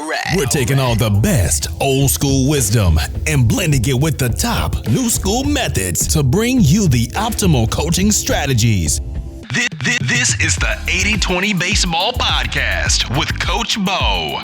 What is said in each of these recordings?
right. We're taking all the best old school wisdom and blending it with the top new school methods to bring you the optimal coaching strategies. This is the 80-20 Baseball Podcast with Coach Bo.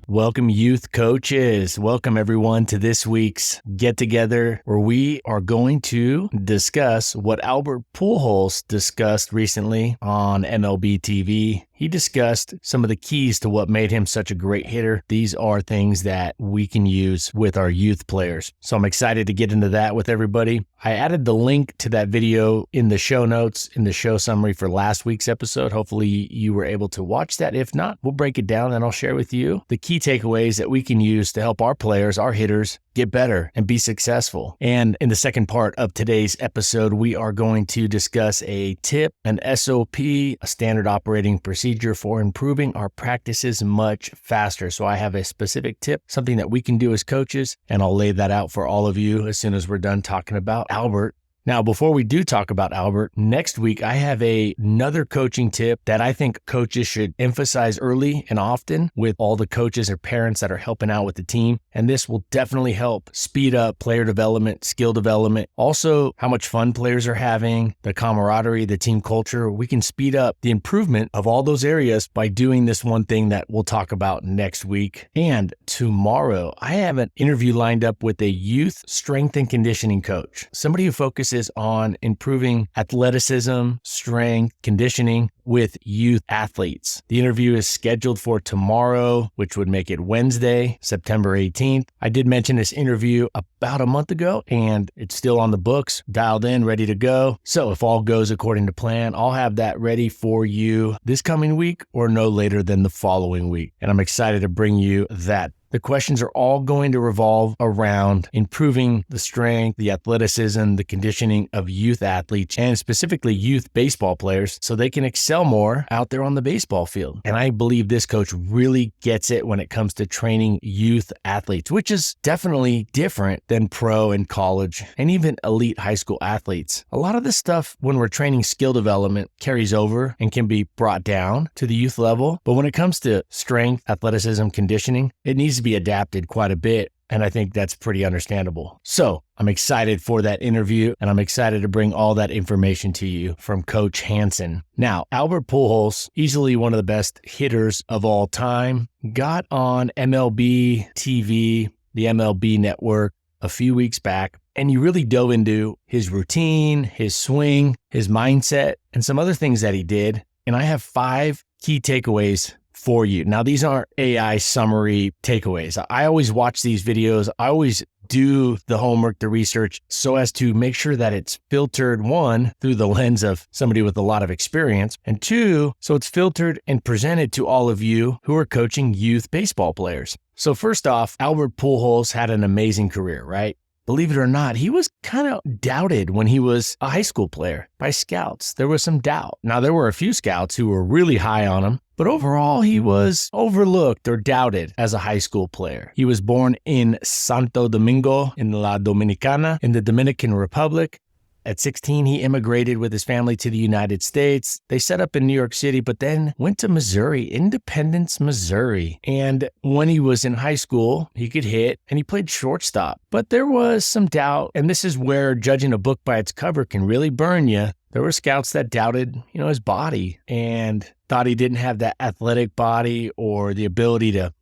Welcome, youth coaches. Welcome, everyone, to this week's get-together where we are going to discuss what Albert Pujols discussed recently on MLB TV. He discussed some of the keys to what made him such a great hitter. These are things that we can use with our youth players. So I'm excited to get into that with everybody. I added the link to that video in the show notes, in the show summary for last week's episode. Hopefully you were able to watch that. If not, we'll break it down and I'll share with you the key takeaways that we can use to help our players, our hitters, get better and be successful. And in the second part of today's episode, we are going to discuss a tip, an SOP, a standard operating procedure for improving our practices much faster. So I have a specific tip, something that we can do as coaches, and I'll lay that out for all of you as soon as we're done talking about Albert. Now, before we do talk about Albert, next week I have another coaching tip that I think coaches should emphasize early and often with all the coaches or parents that are helping out with the team. And this will definitely help speed up player development, skill development, also how much fun players are having, the camaraderie, the team culture. We can speed up the improvement of all those areas by doing this one thing that we'll talk about next week. And tomorrow, I have an interview lined up with a youth strength and conditioning coach, somebody who focuses on improving athleticism, strength, conditioning with youth athletes. The interview is scheduled for tomorrow, which would make it Wednesday, September 18th. I did mention this interview about a month ago, and it's still on the books, dialed in, ready to go. So if all goes according to plan, I'll have that ready for you this coming week or no later than the following week. And I'm excited to bring you that. The questions are all going to revolve around improving the strength, the athleticism, the conditioning of youth athletes, and specifically youth baseball players so they can excel more out there on the baseball field. And I believe this coach really gets it when it comes to training youth athletes, which is definitely different than pro and college and even elite high school athletes. A lot of this stuff when we're training skill development carries over and can be brought down to the youth level. But when it comes to strength, athleticism, conditioning, it needs to be adapted quite a bit. And I think that's pretty understandable. So I'm excited for that interview, and I'm excited to bring all that information to you from Coach Hansen. Now, Albert Pujols, easily one of the best hitters of all time, got on MLB TV, the MLB network, a few weeks back, and he really dove into his routine, his swing, his mindset, and some other things that he did. And I have 5 key takeaways for you. Now, these aren't AI summary takeaways. I always watch these videos. I always do the homework, the research, so as to make sure that it's filtered, 1, through the lens of somebody with a lot of experience, and 2, so it's filtered and presented to all of you who are coaching youth baseball players. So first off, Albert Pujols had an amazing career, right? Believe it or not, he was kind of doubted when he was a high school player by scouts. There was some doubt. Now, there were a few scouts who were really high on him, but overall, he was overlooked or doubted as a high school player. He was born in Santo Domingo in La Dominicana in the Dominican Republic. At 16, he immigrated with his family to the United States. They set up in New York City, but then went to Missouri, Independence, Missouri. And when he was in high school, he could hit and he played shortstop. But there was some doubt, and this is where judging a book by its cover can really burn you. There were scouts that doubted, his body and thought he didn't have that athletic body or the ability to,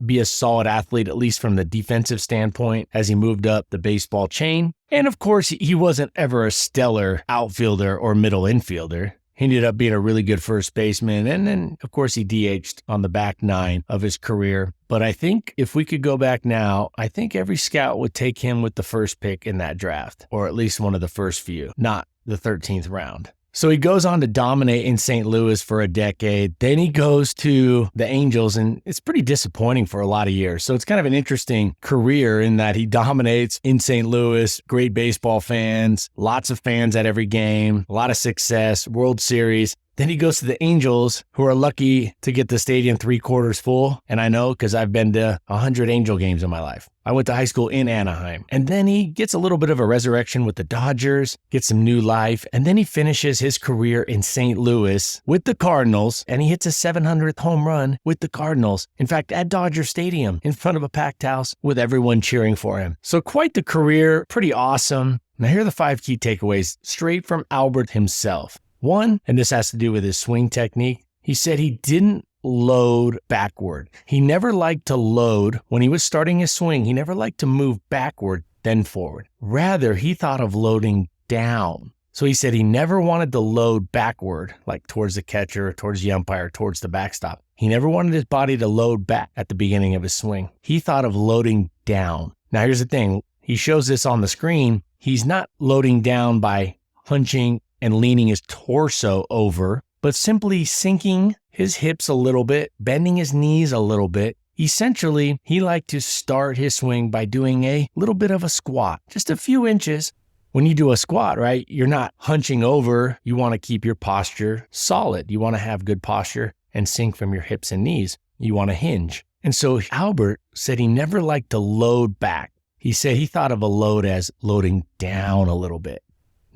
be a solid athlete, at least from the defensive standpoint, as he moved up the baseball chain. And of course, he wasn't ever a stellar outfielder or middle infielder. He ended up being a really good first baseman. And then, of course, he DH'd on the back 9 of his career. But I think if we could go back now, I think every scout would take him with the first pick in that draft, or at least one of the first few, not the 13th round. So he goes on to dominate in St. Louis for a decade. Then he goes to the Angels, and it's pretty disappointing for a lot of years. So it's kind of an interesting career in that he dominates in St. Louis, great baseball fans, lots of fans at every game, a lot of success, World Series. Then he goes to the Angels, who are lucky to get the stadium 3/4 full. And I know because I've been to 100 Angel games in my life. I went to high school in Anaheim. And then he gets a little bit of a resurrection with the Dodgers, gets some new life. And then he finishes his career in St. Louis with the Cardinals. And he hits a 700th home run with the Cardinals. In fact, at Dodger Stadium, in front of a packed house with everyone cheering for him. So quite the career, pretty awesome. Now here are the 5 key takeaways straight from Albert himself. One, and this has to do with his swing technique, he said he didn't load backward. He never liked to load when he was starting his swing. He never liked to move backward, then forward. Rather, he thought of loading down. So he said he never wanted to load backward, like towards the catcher, towards the umpire, towards the backstop. He never wanted his body to load back at the beginning of his swing. He thought of loading down. Now, here's the thing. He shows this on the screen. He's not loading down by hunching and leaning his torso over, but simply sinking his hips a little bit, bending his knees a little bit. Essentially, he liked to start his swing by doing a little bit of a squat, just a few inches. When you do a squat, right, you're not hunching over. You want to keep your posture solid. You want to have good posture and sink from your hips and knees. You want to hinge. And so Albert said he never liked to load back. He said he thought of a load as loading down a little bit.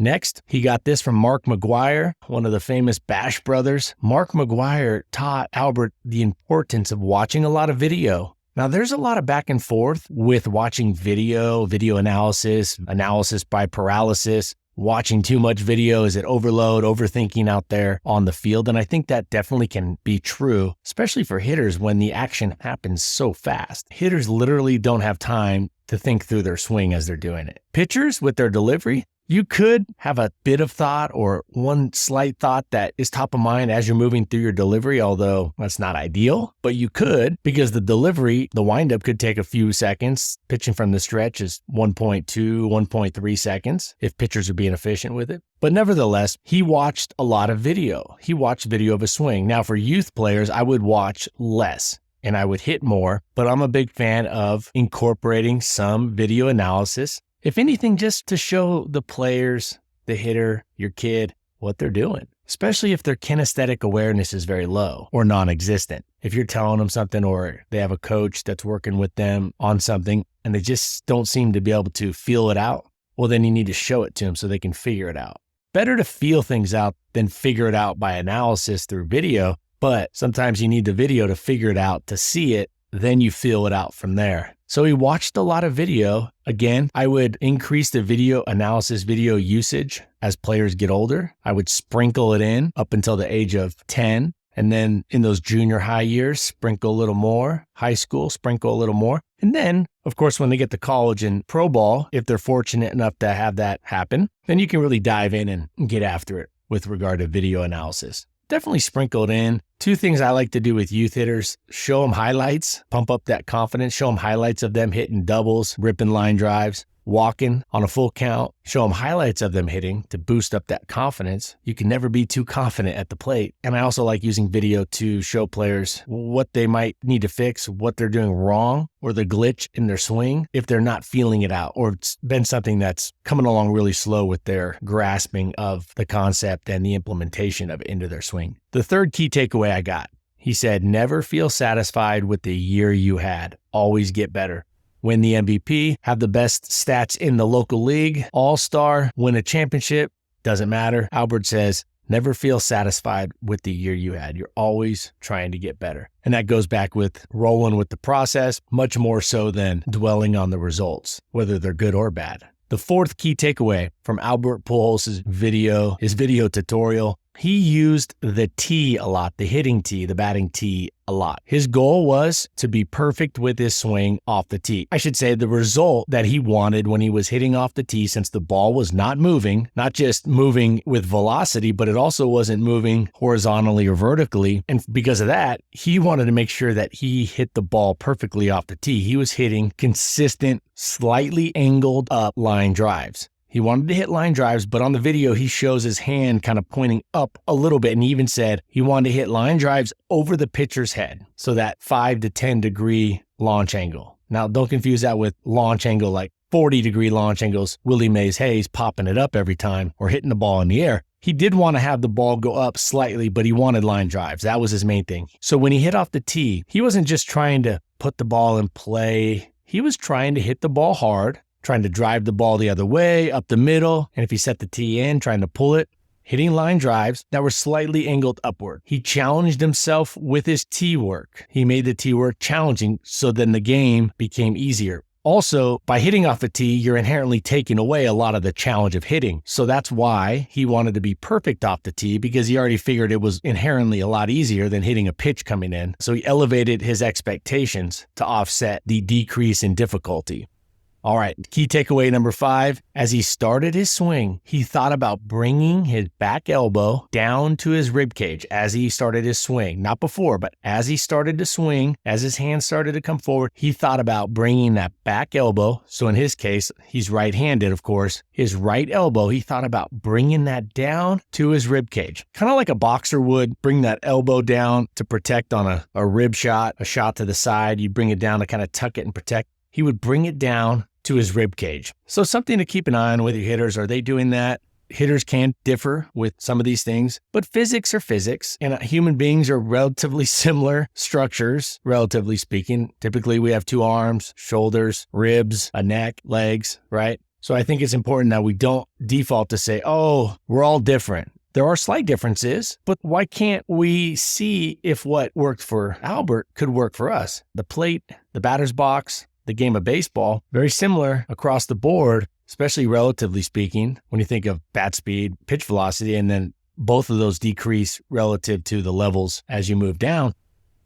Next, he got this from Mark McGwire, one of the famous Bash brothers. Mark McGwire taught Albert the importance of watching a lot of video. Now, there's a lot of back and forth with watching video analysis by paralysis, watching too much video. Is it overload, overthinking out there on the field? And I think that definitely can be true, especially for hitters when the action happens so fast. Hitters literally don't have time to think through their swing as they're doing it. Pitchers with their delivery, you could have a bit of thought or one slight thought that is top of mind as you're moving through your delivery, although that's not ideal, but you could, because the delivery, the windup could take a few seconds. Pitching from the stretch is 1.2, 1.3 seconds if pitchers are being efficient with it. But nevertheless, he watched a lot of video. He watched video of a swing. Now for youth players, I would watch less and I would hit more, but I'm a big fan of incorporating some video analysis. If anything, just to show the players, the hitter, your kid, what they're doing, especially if their kinesthetic awareness is very low or non-existent. If you're telling them something or they have a coach that's working with them on something and they just don't seem to be able to feel it out, well, then you need to show it to them so they can figure it out. Better to feel things out than figure it out by analysis through video, but sometimes you need the video to figure it out, to see it, then you feel it out from there. So he watched a lot of video. Again, I would increase the video analysis, video usage as players get older. I would sprinkle it in up until the age of 10. And then in those junior high years, sprinkle a little more. High school, sprinkle a little more. And then, of course, when they get to college and pro ball, if they're fortunate enough to have that happen, then you can really dive in and get after it with regard to video analysis. Definitely sprinkle it in. 2 things I like to do with youth hitters: show them highlights, pump up that confidence, show them highlights of them hitting doubles, ripping line drives, walking on a full count, show them highlights of them hitting to boost up that confidence. You can never be too confident at the plate. And I also like using video to show players what they might need to fix, what they're doing wrong, or the glitch in their swing if they're not feeling it out, or it's been something that's coming along really slow with their grasping of the concept and the implementation of it into their swing. The 3rd key takeaway I got, he said, never feel satisfied with the year you had. Always get better. Win the MVP, have the best stats in the local league, all-star, win a championship, doesn't matter. Albert says, never feel satisfied with the year you had. You're always trying to get better. And that goes back with rolling with the process, much more so than dwelling on the results, whether they're good or bad. The 4th key takeaway from Albert Pujols' video, his video tutorial, he used the tee a lot, the hitting tee, the batting tee a lot. His goal was to be perfect with his swing off the tee. I should say the result that he wanted when he was hitting off the tee, since the ball was not moving, not just moving with velocity, but it also wasn't moving horizontally or vertically. And because of that, he wanted to make sure that he hit the ball perfectly off the tee. He was hitting consistent, slightly angled up line drives. He wanted to hit line drives, but on the video, he shows his hand kind of pointing up a little bit. And he even said he wanted to hit line drives over the pitcher's head. So that 5 to 10 degree launch angle. Now, don't confuse that with launch angle like 40-degree launch angles, Willie Mays Hayes popping it up every time or hitting the ball in the air. He did want to have the ball go up slightly, but he wanted line drives. That was his main thing. So when he hit off the tee, he wasn't just trying to put the ball in play. He was trying to hit the ball hard, trying to drive the ball the other way, up the middle. And if he set the tee in, trying to pull it, hitting line drives that were slightly angled upward. He challenged himself with his tee work. He made the tee work challenging, so then the game became easier. Also, by hitting off a tee, you're inherently taking away a lot of the challenge of hitting. So that's why he wanted to be perfect off the tee, because he already figured it was inherently a lot easier than hitting a pitch coming in. So he elevated his expectations to offset the decrease in difficulty. All right, key takeaway number 5, as he started his swing, he thought about bringing his back elbow down to his rib cage as he started his swing. Not before, but as he started to swing, as his hands started to come forward, he thought about bringing that back elbow. So in his case, he's right-handed, of course. His right elbow, he thought about bringing that down to his rib cage. Kind of like a boxer would bring that elbow down to protect on a rib shot, a shot to the side. You bring it down to kind of tuck it and protect. He would bring it down to his rib cage. So something to keep an eye on with your hitters. Are they doing that? Hitters can differ with some of these things, but physics are physics, and human beings are relatively similar structures, relatively speaking. Typically, we have 2 arms, shoulders, ribs, a neck, legs, right? So I think it's important that we don't default to say, oh, we're all different. There are slight differences, but why can't we see if what worked for Albert could work for us? The plate, the batter's box, the game of baseball, very similar across the board, especially relatively speaking, when you think of bat speed, pitch velocity, and then both of those decrease relative to the levels as you move down.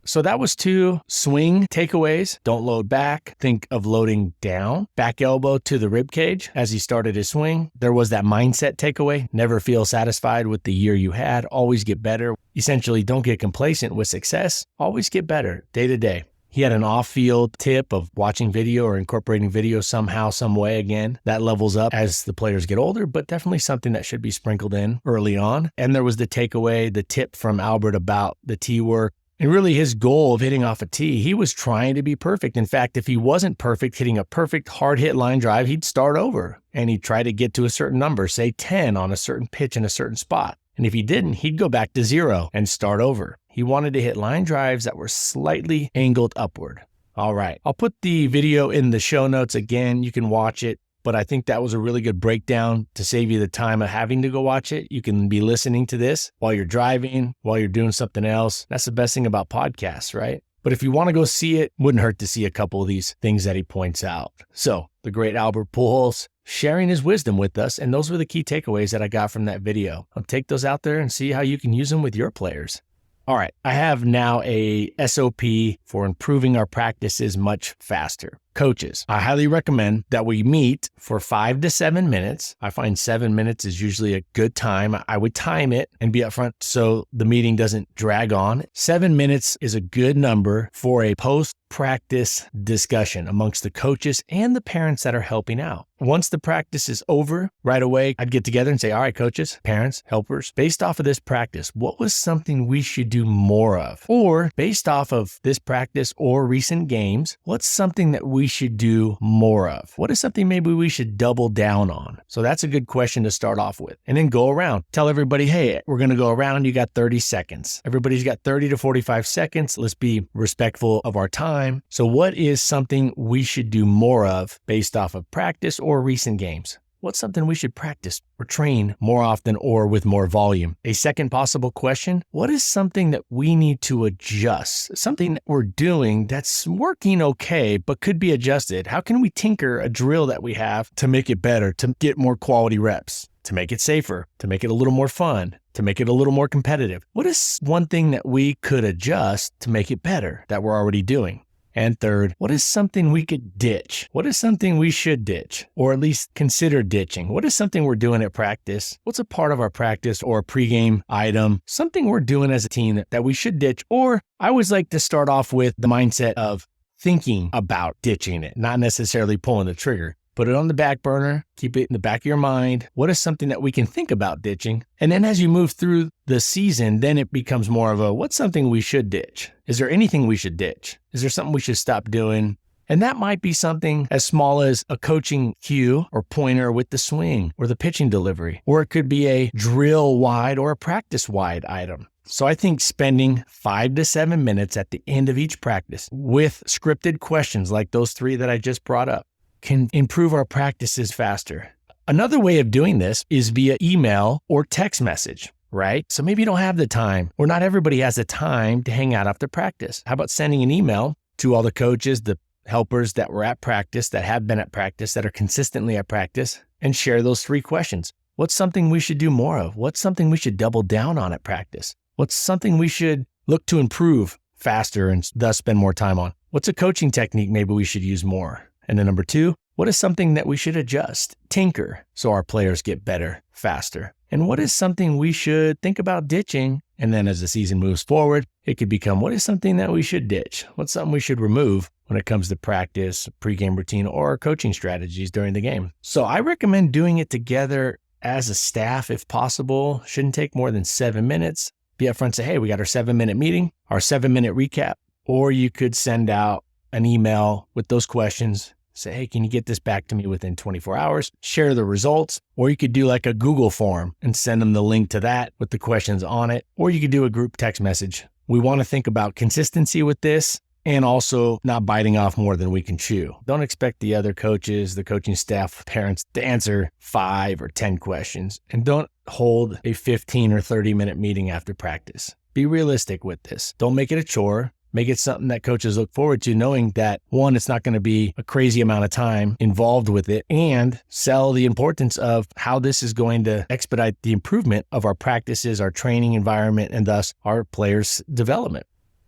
So that was 2 swing takeaways. Don't load back. Think of loading down. Back elbow to the rib cage as he started his swing. There was that mindset takeaway. Never feel satisfied with the year you had. Always get better. Essentially, don't get complacent with success. Always get better day to day. He had an off-field tip of watching video or incorporating video somehow, some way. Again, that levels up as the players get older, but definitely something that should be sprinkled in early on. And there was the takeaway, the tip from Albert about the tee work. And really his goal of hitting off a tee, he was trying to be perfect. In fact, if he wasn't perfect, hitting a perfect hard hit line drive, he'd start over and he'd try to get to a certain number, say 10 on a certain pitch in a certain spot. And if he didn't, he'd go back to 0 and start over. He wanted to hit line drives that were slightly angled upward. All right, I'll put the video in the show notes again. You can watch it, but I think that was a really good breakdown to save you the time of having to go watch it. You can be listening to this while you're driving, while you're doing something else. That's the best thing about podcasts, right? But if you want to go see it, wouldn't hurt to see a couple of these things that he points out. So the great Albert Pujols sharing his wisdom with us, and those were the key takeaways that I got from that video. I'll take those out there and see how you can use them with your players. All right, I have now a SOP for improving our practices much faster. Coaches, I highly recommend that we meet for 5 to 7 minutes. I find 7 minutes is usually a good time. I would time it and be upfront so the meeting doesn't drag on. 7 minutes is a good number for a post-practice discussion amongst the coaches and the parents that are helping out. Once the practice is over, right away, I'd get together and say, all right, coaches, parents, helpers, based off of this practice, what was something we should do more of? Or based off of this practice or recent games, what's something that we should do more of? What is something maybe we should double down on? So that's a good question to start off with. And then go around. Tell everybody, hey, we're going to go around. You got 30 seconds. Everybody's got 30 to 45 seconds. Let's be respectful of our time. So what is something we should do more of based off of practice or recent games? What's something we should practice or train more often or with more volume? A second possible question, what is something that we need to adjust? Something that we're doing that's working okay, but could be adjusted. How can we tinker a drill that we have to make it better, to get more quality reps, to make it safer, to make it a little more fun, to make it a little more competitive? What is one thing that we could adjust to make it better that we're already doing? And third, what is something we could ditch? What is something we should ditch, or at least consider ditching? What is something we're doing at practice? What's a part of our practice or a pregame item? Something we're doing as a team that we should ditch? Or I always like to start off with the mindset of thinking about ditching it, not necessarily pulling the trigger. Put it on the back burner, keep it in the back of your mind. What is something that we can think about ditching? And then as you move through the season, then it becomes more of a, what's something we should ditch? Is there anything we should ditch? Is there something we should stop doing? And that might be something as small as a coaching cue or pointer with the swing or the pitching delivery, or it could be a drill wide or a practice wide item. So I think spending 5 to 7 minutes at the end of each practice with scripted questions like those 3 that I just brought up can improve our practices faster. Another way of doing this is via email or text message, right? So maybe you don't have the time, or not everybody has the time to hang out after practice. How about sending an email to all the coaches, the helpers that were at practice, that have been at practice, that are consistently at practice, and share those 3 questions. What's something we should do more of? What's something we should double down on at practice? What's something we should look to improve faster and thus spend more time on? What's a coaching technique maybe we should use more? And then number 2, what is something that we should adjust, tinker, so our players get better faster? And what is something we should think about ditching? And then as the season moves forward, it could become, what is something that we should ditch? What's something we should remove when it comes to practice, pregame routine, or coaching strategies during the game? So I recommend doing it together as a staff if possible. Shouldn't take more than 7 minutes. Be upfront and say, hey, we got our 7-minute meeting, our 7-minute recap. Or you could send out an email with those questions. Say, hey, can you get this back to me within 24 hours? Share the results. Or you could do like a Google form and send them the link to that with the questions on it. Or you could do a group text message. We want to think about consistency with this and also not biting off more than we can chew. Don't expect the other coaches, the coaching staff, parents to answer 5 or 10 questions. And don't hold a 15 or 30-minute meeting after practice. Be realistic with this. Don't make it a chore. Make it something that coaches look forward to, knowing that, 1, it's not going to be a crazy amount of time involved with it, and sell the importance of how this is going to expedite the improvement of our practices, our training environment, and thus our players' development.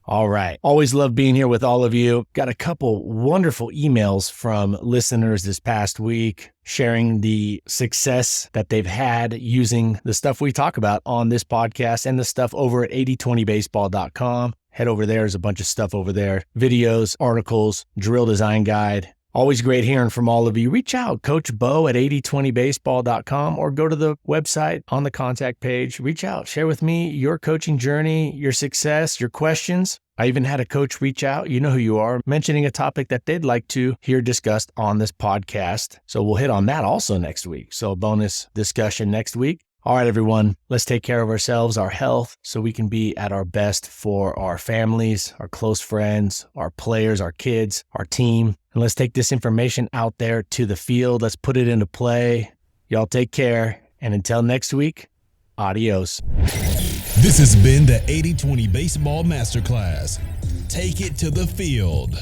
All right. Always love being here with all of you. Got a couple wonderful emails from listeners this past week sharing the success that they've had using the stuff we talk about on this podcast and the stuff over at 8020baseball.com. Head over there. There's a bunch of stuff over there. Videos, articles, drill design guide. Always great hearing from all of you. Reach out, Coach Bo at 8020baseball.com, or go to the website on the contact page. Reach out. Share with me your coaching journey, your success, your questions. I even had a coach reach out, you know who you are, mentioning a topic that they'd like to hear discussed on this podcast. So we'll hit on that also next week. So a bonus discussion next week. All right, everyone, let's take care of ourselves, our health, so we can be at our best for our families, our close friends, our players, our kids, our team. And let's take this information out there to the field. Let's put it into play. Y'all take care. And until next week, adios. This has been the 80-20 Baseball Masterclass. Take it to the field.